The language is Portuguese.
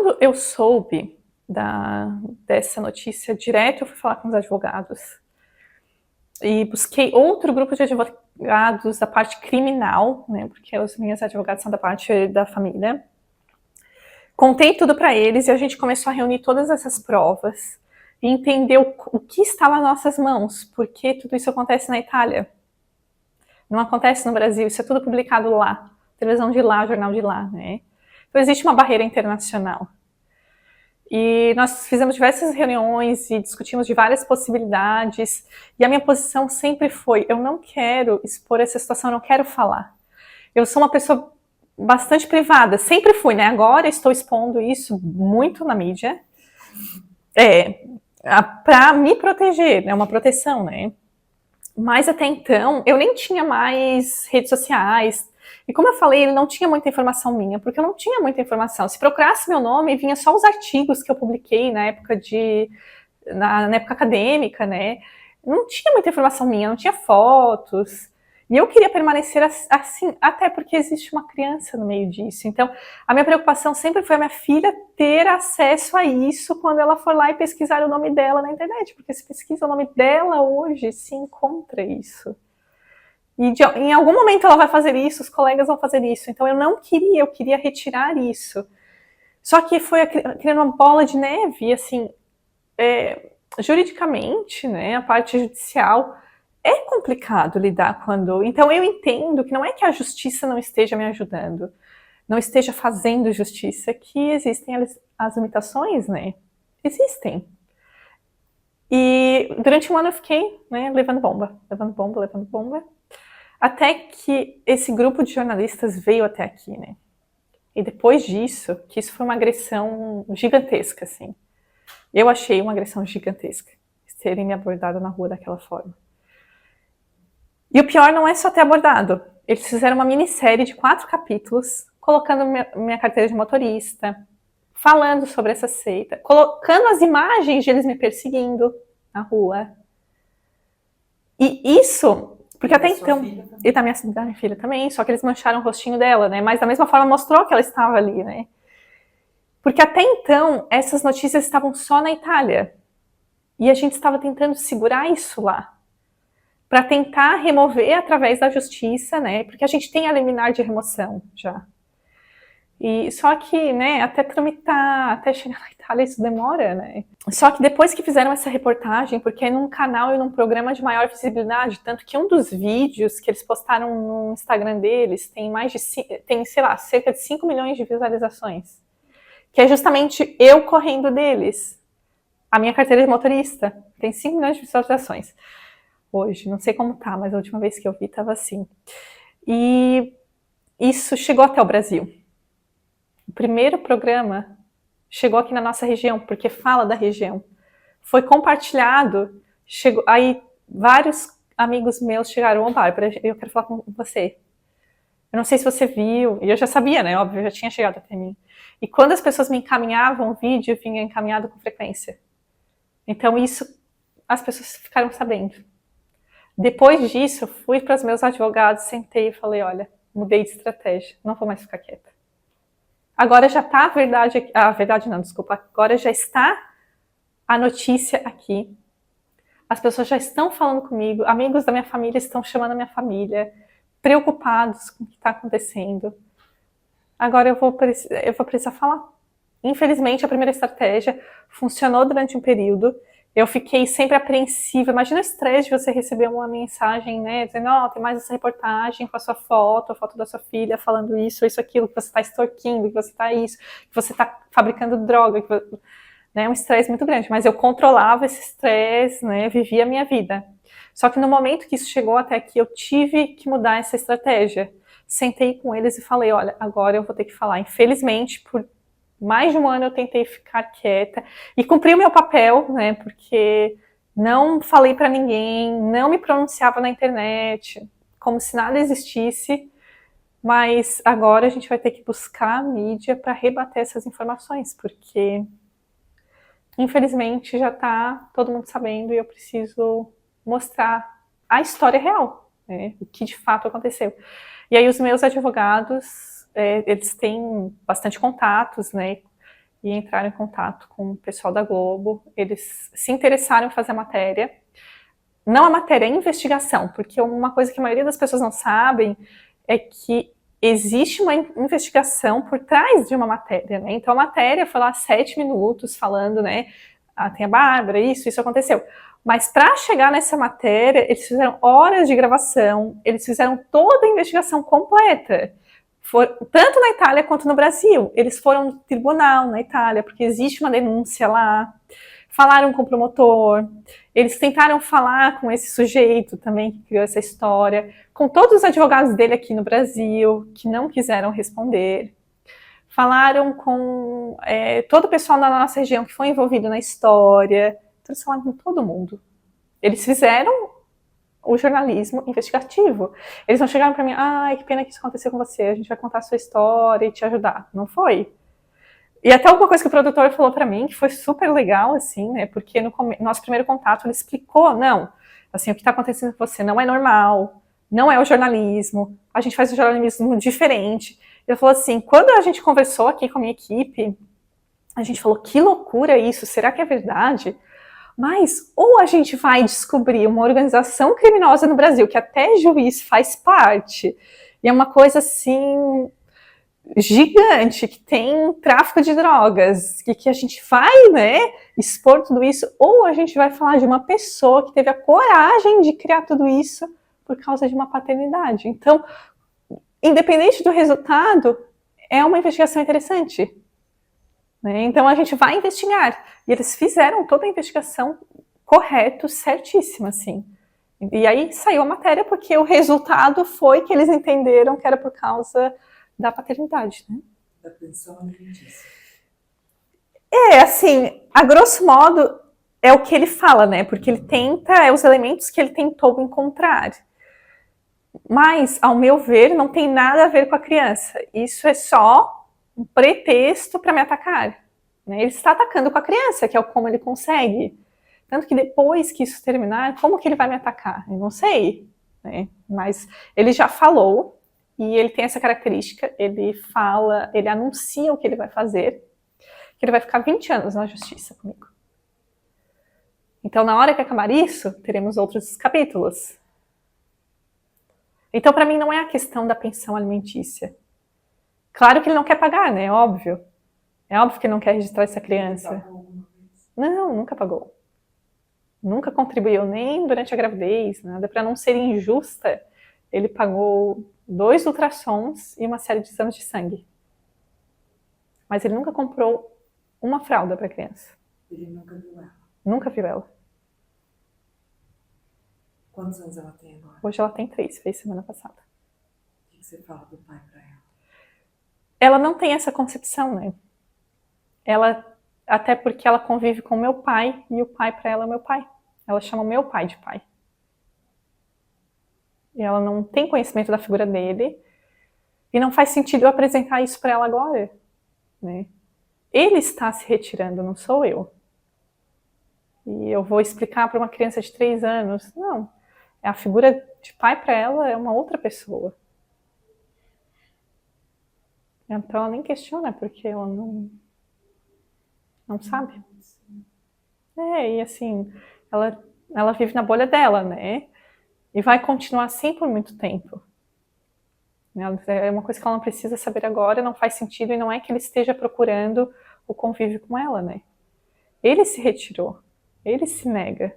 quando eu soube dessa notícia, direto eu fui falar com os advogados e busquei outro grupo de advogados da parte criminal, né, porque os meus advogados são da parte da família. Contei tudo para eles e a gente começou a reunir todas essas provas e entender o que estava nas nossas mãos, porque tudo isso acontece na Itália. Não acontece no Brasil, isso é tudo publicado lá. Televisão de lá, jornal de lá, né? Então existe uma barreira internacional. E nós fizemos diversas reuniões e discutimos de várias possibilidades. E a minha posição sempre foi: eu não quero expor essa situação, eu não quero falar. Eu sou uma pessoa bastante privada, sempre fui, né? Agora estou expondo isso muito na mídia. Para me proteger, é uma proteção, né? Mas até então, eu nem tinha mais redes sociais. E como eu falei, ele não tinha muita informação minha, porque eu não tinha muita informação. Se procurasse meu nome, vinha só os artigos que eu publiquei na época na época acadêmica, né? Não tinha muita informação minha, não tinha fotos. E eu queria permanecer assim, até porque existe uma criança no meio disso. Então, a minha preocupação sempre foi a minha filha ter acesso a isso quando ela for lá e pesquisar o nome dela na internet. Porque se pesquisa o nome dela hoje, se encontra isso. E em algum momento ela vai fazer isso, os colegas vão fazer isso. Então, eu queria retirar isso. Só que foi criando uma bola de neve, e assim, juridicamente, né, a parte judicial, é complicado lidar quando... Então eu entendo que não é que a justiça não esteja me ajudando, não esteja fazendo justiça, que existem as limitações, né? Existem. E durante um ano eu fiquei, né, levando bomba, até que esse grupo de jornalistas veio até aqui, né? E depois disso, que isso foi uma agressão gigantesca, assim. Eu achei uma agressão gigantesca, terem me abordado na rua daquela forma. E o pior não é só ter abordado. Eles fizeram uma minissérie de 4 capítulos, colocando minha carteira de motorista, falando sobre essa seita, colocando as imagens de eles me perseguindo na rua. E isso, porque até então... E da minha filha também, só que eles mancharam o rostinho dela, né? Mas da mesma forma mostrou que ela estava ali, né? Porque até então, essas notícias estavam só na Itália. E a gente estava tentando segurar isso lá, para tentar remover através da justiça, né? Porque a gente tem a liminar de remoção já. E só que, né, até tramitar, até chegar na Itália, isso demora, né? Só que depois que fizeram essa reportagem, porque é num canal e num programa de maior visibilidade, tanto que um dos vídeos que eles postaram no Instagram deles tem, sei lá, cerca de 5 milhões de visualizações. Que é justamente eu correndo deles. A minha carteira de motorista tem 5 milhões de visualizações. Hoje, não sei como tá, mas a última vez que eu vi estava assim. E isso chegou até o Brasil. O primeiro programa chegou aqui na nossa região, porque fala da região. Foi compartilhado, aí vários amigos meus chegaram: Bárbara, eu quero falar com você. Eu não sei se você viu, e eu já sabia, né, óbvio, já tinha chegado até mim. E quando as pessoas me encaminhavam o vídeo, vinha encaminhado com frequência. Então isso, as pessoas ficaram sabendo. Depois disso, fui para os meus advogados, sentei e falei: olha, mudei de estratégia, não vou mais ficar quieta. Agora já está a verdade não, desculpa, agora já está a notícia aqui. As pessoas já estão falando comigo, amigos da minha família estão chamando a minha família, preocupados com o que está acontecendo. Agora eu vou precisar falar. Infelizmente, a primeira estratégia funcionou durante um período. Eu fiquei sempre apreensiva. Imagina o estresse de você receber uma mensagem, né, dizendo: ó, tem mais essa reportagem com a sua foto, a foto da sua filha falando isso, aquilo, que você está extorquindo, que você está isso, que você está fabricando droga, né, um estresse muito grande. Mas eu controlava esse estresse, né, vivia a minha vida. Só que no momento que isso chegou até aqui, eu tive que mudar essa estratégia. Sentei com eles e falei: olha, agora eu vou ter que falar. Infelizmente, por mais de um ano eu tentei ficar quieta e cumpri o meu papel, né, porque não falei para ninguém, não me pronunciava na internet, como se nada existisse, mas agora a gente vai ter que buscar a mídia para rebater essas informações, porque infelizmente já está todo mundo sabendo e eu preciso mostrar a história real, né, o que de fato aconteceu. E aí os meus advogados, eles têm bastante contatos, né, e entraram em contato com o pessoal da Globo. Eles se interessaram em fazer a matéria. Não a matéria, a investigação, porque uma coisa que a maioria das pessoas não sabem é que existe uma investigação por trás de uma matéria, né? Então a matéria foi lá 7 minutos falando, né? Ah, tem a Bárbara, isso aconteceu. Mas para chegar nessa matéria, eles fizeram horas de gravação, eles fizeram toda a investigação completa. Tanto na Itália quanto no Brasil. Eles foram no tribunal na Itália, porque existe uma denúncia lá. Falaram com o promotor, eles tentaram falar com esse sujeito também que criou essa história, com todos os advogados dele aqui no Brasil, que não quiseram responder. Falaram com todo o pessoal da nossa região que foi envolvido na história. Então, eles falaram com todo mundo. Eles fizeram o jornalismo investigativo. Eles não chegaram para mim, ai, que pena que isso aconteceu com você, a gente vai contar a sua história e te ajudar. Não foi. E até alguma coisa que o produtor falou para mim, que foi super legal, assim, né, porque no nosso primeiro contato ele explicou, não, assim, o que está acontecendo com você não é normal, não é o jornalismo, a gente faz um jornalismo diferente. Ele falou assim, quando a gente conversou aqui com a minha equipe, a gente falou, que loucura isso, será que é verdade? Mas ou a gente vai descobrir uma organização criminosa no Brasil, que até juiz faz parte, e é uma coisa assim gigante, que tem tráfico de drogas, que a gente vai, né, expor tudo isso, ou a gente vai falar de uma pessoa que teve a coragem de criar tudo isso por causa de uma paternidade. Então, independente do resultado, é uma investigação interessante. Né? Então, a gente vai investigar. E eles fizeram toda a investigação correto, certíssima, assim. E aí saiu a matéria porque o resultado foi que eles entenderam que era por causa da paternidade, né? Da pensão alimentícia. Assim, a grosso modo, é o que ele fala, né? Porque ele tenta, os elementos que ele tentou encontrar. Mas, ao meu ver, não tem nada a ver com a criança. Isso é só um pretexto para me atacar. Né? Ele está atacando com a criança, que é como ele consegue. Tanto que depois que isso terminar, como que ele vai me atacar? Eu não sei. Né? Mas ele já falou, e ele tem essa característica, ele fala, ele anuncia o que ele vai fazer, que ele vai ficar 20 anos na justiça comigo. Então, na hora que acabar isso, teremos outros capítulos. Então, para mim, não é a questão da pensão alimentícia. Claro que ele não quer pagar, né? Óbvio. É óbvio que ele não quer registrar essa criança. Não, nunca pagou. Nunca contribuiu, nem durante a gravidez, nada. Para não ser injusta, ele pagou 2 ultrassons e uma série de exames de sangue. Mas ele nunca comprou uma fralda para a criança. Ele nunca viu ela? Nunca viu ela. Quantos anos ela tem agora? Hoje ela tem 3, fez semana passada. O que você fala do pai para ela? Ela não tem essa concepção, né? Ela, até porque ela convive com o meu pai, e o pai para ela é meu pai. Ela chama meu pai de pai. E ela não tem conhecimento da figura dele, e não faz sentido eu apresentar isso para ela agora. Né? Ele está se retirando, não sou eu. E eu vou explicar para uma criança de 3 anos, não. A figura de pai para ela é uma outra pessoa. Então ela nem questiona, porque ela não sabe. E assim, ela vive na bolha dela, né? E vai continuar assim por muito tempo. É uma coisa que ela não precisa saber agora, não faz sentido, e não é que ele esteja procurando o convívio com ela, né? Ele se retirou, ele se nega.